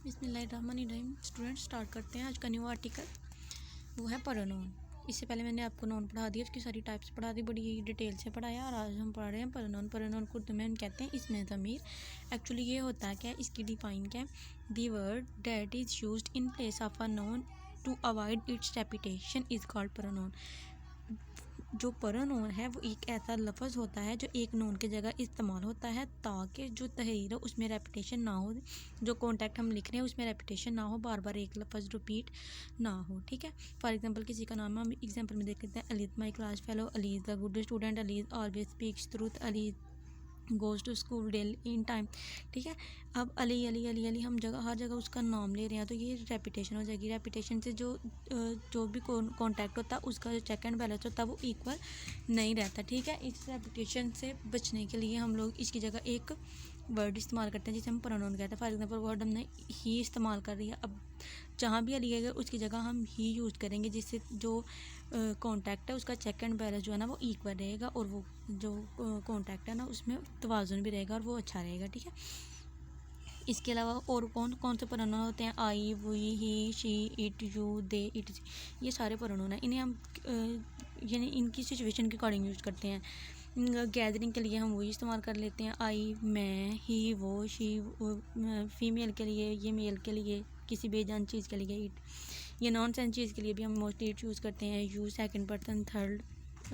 बिस्मिल्लाहिर्रहमानिर्रहीम। Student start करते हैं आज का न्यू आर्टिकल। वो है प्रोनाउन। इससे पहले मैंने आपको नाउन पढ़ा दिया, उसकी सारी टाइप्स पढ़ा दी, बड़ी डिटेल से पढ़ाया। और आज हम पढ़ रहे हैं प्रोनाउन। प्रोनाउन को उर्दू में हम कहते हैं इसमें ज़मीर। एक्चुअली ये होता है क्या, इसकी डिफाइन क्या है। The word that is used in place of a noun to avoid its repetition is called pronoun. जो प्रोनाउन है वो एक ऐसा लफ्ज़ होता है जो एक नोन की जगह इस्तेमाल होता है ताकि जो तहरीर हो उसमें रेपिटेशन ना हो, जो कॉन्टैक्ट हम लिख रहे हैं उसमें रेपिटेशन ना हो, बार बार एक लफ्ज़ रिपीट ना हो। ठीक है। फॉर एग्जांपल किसी का नाम हम एग्जांपल में देख लेते हैं। Ali is my class fellow, Ali is the good student, Ali is always speaks truth, Ali goes to school daily in time. ठीक है। अब अली अली अली अली हम हर जगह उसका नाम ले रहे हैं तो ये रेपिटेशन हो जाएगी। रेपिटेशन से जो भी कॉन्टैक्ट होता है उसका जो चेक एंड बैलेंस होता है वो इक्वल नहीं रहता। ठीक है। इस रेपिटेशन से बचने के लिए हम लोग इसकी जगह एक वर्ड इस्तेमाल करते हैं जिसे हम प्रोनाउन कहते हैं। फॉर एग्जांपल वर्ड हमने ही इस्तेमाल कर रही है, अब जहाँ भी अली है उसकी जगह हम ही यूज़ करेंगे, जिससे जो कॉन्टैक्ट है उसका चेक एंड बैलेंस जो है ना वो इक्वल रहेगा, और वो जो कॉन्टैक्ट है ना उसमें तवाज़ुन भी रहेगा और वो अच्छा रहेगा। ठीक है। इसके अलावा और कौन कौन से प्रोनाउन होते हैं। I, we, he, she, it, you, they, it, ये सारे प्रोनाउन हैं। इन्हें हम यानी इनकी सिचुएशन के अकॉर्डिंग यूज़ करते हैं। गैदरिंग के लिए हम वही इस्तेमाल कर लेते हैं, आई, मैं, ही, वो, शी। फीमेल के लिए, ये मेल के लिए, किसी बेजान चीज़ के लिए इट। ये नॉन सेंस चीज़ के लिए भी हम मोस्टली इट यूज़ करते हैं, यू, सेकंड पर्सन, थर्ड,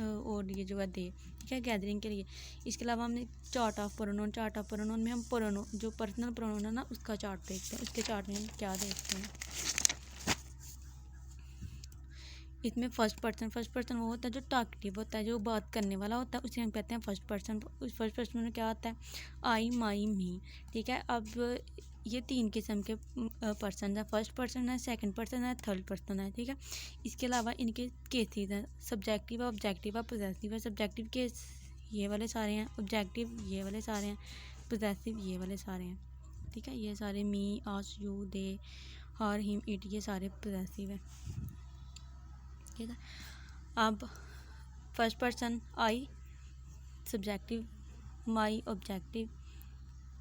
और ये जो है दे। ठीक है। गैदरिंग के लिए। इसके अलावा हमने chart of pronoun. Chart of pronoun में हम प्रोनाउन जो पर्सनल प्रोनाउन है ना उसका चार्ट देखते हैं। उसके चार्ट में हम क्या देखते हैं, इसमें फर्स्ट पर्सन वो होता है जो टॉकटिव होता है, जो बात करने वाला होता है, उसे हम कहते हैं फर्स्ट पर्सन। उस फर्स्ट पर्सन में क्या आता है, आई, माई, मी। ठीक है। अब ये तीन किस्म के पर्सन है, फर्स्ट पर्सन है, सेकंड पर्सन है, थर्ड पर्सन है। ठीक है। इसके अलावा इनके केसेस हैं, सब्जेक्टिव है, ऑब्जेक्टिव है, पोजेसिव है। सब्जेक्टिव केस ये वाले सारे हैं, ऑब्जेक्टिव ये वाले सारे हैं, पोजेसिव ये वाले सारे हैं। ठीक है। ये सारे me, us, you, they, her, him, it, ये सारे पोजेसिव है। ठीक है। अब first person I, subjective, my, objective,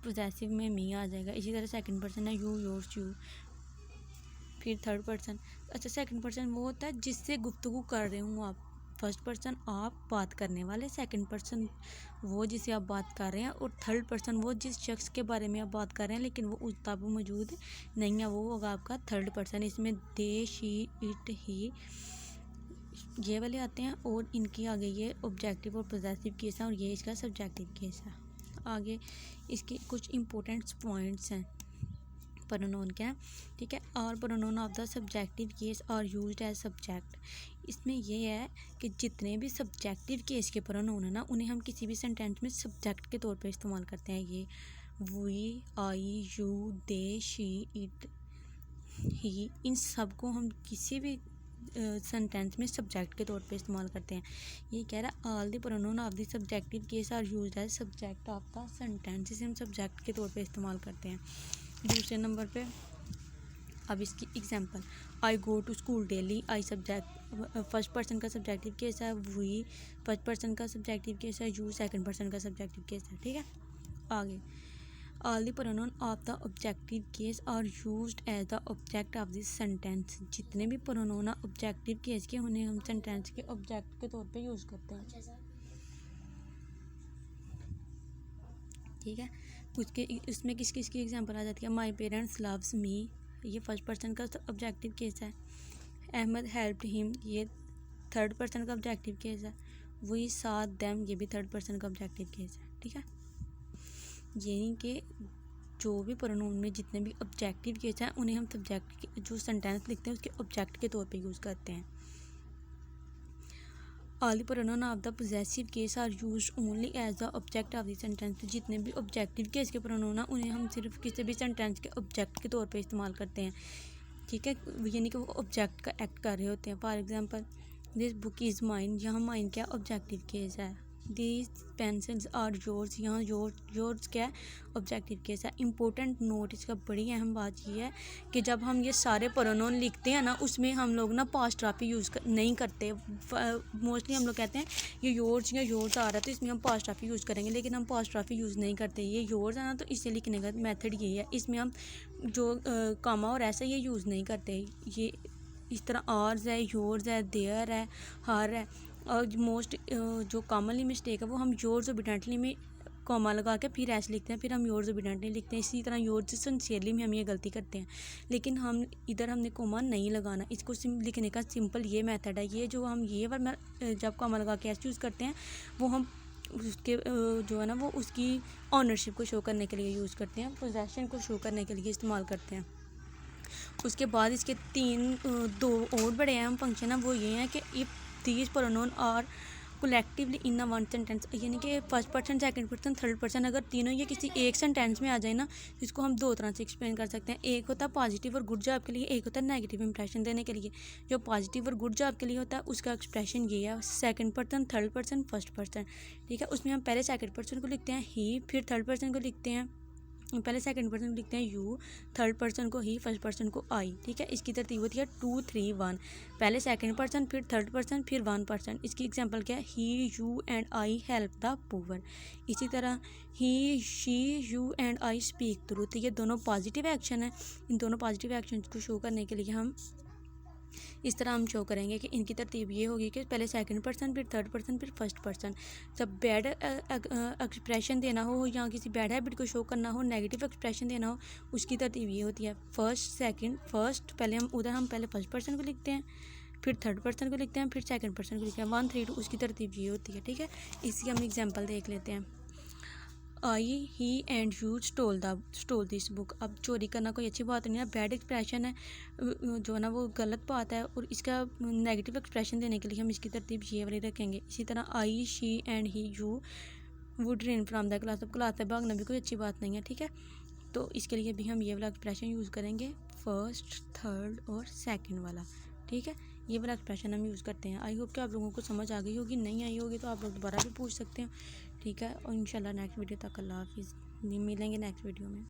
possessive में मी आ जाएगा। इसी तरह सेकंड पर्सन है यू, योर्स, यू। फिर थर्ड पर्सन, अच्छा सेकंड पर्सन वो होता है जिससे गुफ्तगू कर रहे हूँ आप। फर्स्ट पर्सन आप बात करने वाले, सेकंड पर्सन वो जिसे आप बात कर रहे हैं, और थर्ड पर्सन वो जिस शख्स के बारे में आप बात कर रहे हैं लेकिन वो उस तब मौजूद नहीं है, वो होगा आपका थर्ड पर्सन। इसमें दे, शी, इट, ही ये वाले आते हैं, और इनकी आगे ये ऑब्जेक्टिव और पोजेसिव केस है, और ये इसका सब्जेक्टिव केस है। आगे इसके कुछ इंपॉर्टेंट पॉइंट्स हैं प्रोनाउन के। ठीक है। और pronoun of the subjective case are used as subject. इसमें ये है कि जितने भी सब्जेक्टिव केस के प्रोनाउन है ना उन्हें हम किसी भी सेंटेंस में सब्जेक्ट के तौर पे इस्तेमाल करते हैं। ये we, I, you, they, she, it, he, इन सब को हम किसी भी सेंटेंस में सब्जेक्ट के तौर पे इस्तेमाल करते हैं। ये कह रहा है all the pronoun of the subjective case are used as subject of the sentence. इसे हम सब्जेक्ट के तौर पे इस्तेमाल करते हैं। दूसरे नंबर पे अब इसकी example, I go to school daily. I subject, first person का सब्जेक्टिव केस है, वी फर्स्ट पर्सन का सब्जेक्टिव केस है, यू सेकंड पर्सन का सब्जेक्टिव केस है। ठीक है। आगे all the pronoun of the objective case are used as the object of this sentence. जितने भी प्रोनाउन है ऑब्जेक्टिव केस के उन्हें हम सेंटेंस के ऑब्जेक्ट के तौर पे यूज़ करते हैं। ठीक है। उसमें किस किस की एग्जांपल आ जाती है, माई पेरेंट्स लव्स मी, ये फर्स्ट पर्सन का ऑब्जेक्टिव केस है। अहमद हेल्प्ड हिम, ये थर्ड पर्सन का ऑब्जेक्टिव केस है। वी सॉ देम, ये भी थर्ड पर्सन का ऑब्जेक्टिव केस है। ठीक है। यानी कि जो भी प्रोनाउन में जितने भी ऑब्जेक्टिव केस हैं उन्हें हम सब्जेक्ट जो सेंटेंस लिखते हैं उसके ऑब्जेक्ट के तौर पे यूज़ करते हैं। All the pronoun of the possessive case are used only as the object of the sentence. जितने भी ऑब्जेक्टिव केस के प्रोनाउन हैं उन्हें हम सिर्फ किसी भी सेंटेंस के ऑब्जेक्ट के तौर पे इस्तेमाल करते हैं। ठीक है। यानी कि वो ऑब्जेक्ट का एक्ट कर रहे होते हैं। For example this book is mine, यहाँ माइन क्या ऑब्जेक्टिव केस है। दीज पेंसिल्स आर योर्स, यहाँ योर्स क्या है, ऑब्जेक्टिव केस है। इंपॉर्टेंट नोट इसका बड़ी अहम बात ये है कि जब हम ये सारे प्रोनाउन लिखते हैं ना, उसमें हम लोग ना पास्ट ट्राफी नहीं करते। मोस्टली हम लोग कहते हैं ये योर्स या योर्स आ रहा है तो इसमें हम पास्ट ट्राफी यूज़ करेंगे, लेकिन हम पास्ट ट्राफी यूज़ नहीं करते। ये योर्स है ना, तो इसे लिखने का मेथड यही है। इसमें हम जो कामा और ऐसा ये यूज़ नहीं करते। ये इस तरह आर्स है, योर्स है, देयर है, हर है। और मोस्ट जो कॉमनली मिस्टेक है वो हम योर्स ओबीडेंटली में कॉमा लगा के फिर ऐसे लिखते हैं, फिर हम योर्स ओबीडेंटली लिखते हैं। इसी तरह योर्स सिंसियरली में हम ये गलती करते हैं, लेकिन हम इधर हमने कॉमा नहीं लगाना। इसको लिखने का सिंपल ये मेथड है। ये जो हम ये वर्ड जब कॉमा लगा के ऐसे यूज़ करते हैं, वो हम उसके जो है ना वो उसकी ऑनरशिप को शो करने के लिए यूज़ करते हैं, पोजेशन को शो करने के लिए इस्तेमाल करते हैं। उसके बाद इसके दो और बड़े अहम फंक्शन हैं। वो ये हैं कि if these pronoun are collectively in a one sentence, यानी कि first person, second person, third person, अगर तीनों ये किसी एक सेंटेंस में आ जाए ना, इसको हम दो तरह से एक्सप्लेन कर सकते हैं। एक होता है पॉजिटिव और गुड जॉब के लिए, एक होता है नेगेटिव इंप्रेशन देने के लिए। जो पॉजिटिव और गुड जॉब के लिए होता है उसका एक्सप्रेशन ये है, second person, third person, first person. ठीक है, उसमें हम पहले सेकंड पर्सन को लिखते हैं ही, फिर थर्ड पर्सन को लिखते हैं, पहले सेकंड पर्सन को लिखते हैं यू, थर्ड पर्सन को ही, फर्स्ट पर्सन को आई। ठीक है, इसकी तरतीब होती है 2 3 1। पहले सेकंड पर्सन, फिर थर्ड पर्सन, फिर वन पर्सन। इसकी एग्जांपल क्या है, he, you and I help the poor. इसी तरह he, she, you and I speak truth. ये दोनों पॉजिटिव एक्शन है। इन दोनों पॉजिटिव एक्शन को शो करने के लिए हम इस तरह हम शो करेंगे कि इनकी तरतीब ये होगी कि पहले सेकंड पर्सन, फिर थर्ड पर्सन, फिर फर्स्ट पर्सन। जब बैड एक्सप्रेशन देना हो या किसी बैड हैबिट को शो करना हो, नेगेटिव एक्सप्रेशन देना हो, उसकी तरतीब ये होती है फर्स्ट सेकंड फर्स्ट। पहले हम पहले फर्स्ट पर्सन को लिखते हैं, फिर थर्ड पर्सन को लिखते हैं, फिर सेकंड पर्सन को लिखते हैं, 1 3 2। उसकी तरतीब ये होती है। ठीक है, इसकी हम एग्जाम्पल देख लेते हैं। I, he and you stole this book. अब चोरी करना कोई अच्छी बात नहीं है, बैड एक्सप्रेशन है, जो है ना वो गलत बात है, और इसका नेगेटिव एक्सप्रेशन देने के लिए हम इसकी तरतीब ये वाली रखेंगे। इसी तरह I, she and he you would run from the class. अब क्लास से भागना भी कोई अच्छी बात नहीं है। ठीक है, तो इसके लिए भी हम ये वाला एक्सप्रेशन यूज़ करेंगे, फर्स्ट, थर्ड और सेकेंड वाला। ठीक है, ये वाला एक्सप्रेशन हम यूज़ करते हैं। आई होप कि आप लोगों को समझ आ गई होगी, नहीं आई होगी तो आप लोग दोबारा भी पूछ सकते हैं। ठीक है, और इंशाल्लाह नेक्स्ट वीडियो तक अल्लाह हाफिज़, मिलेंगे नेक्स्ट वीडियो में।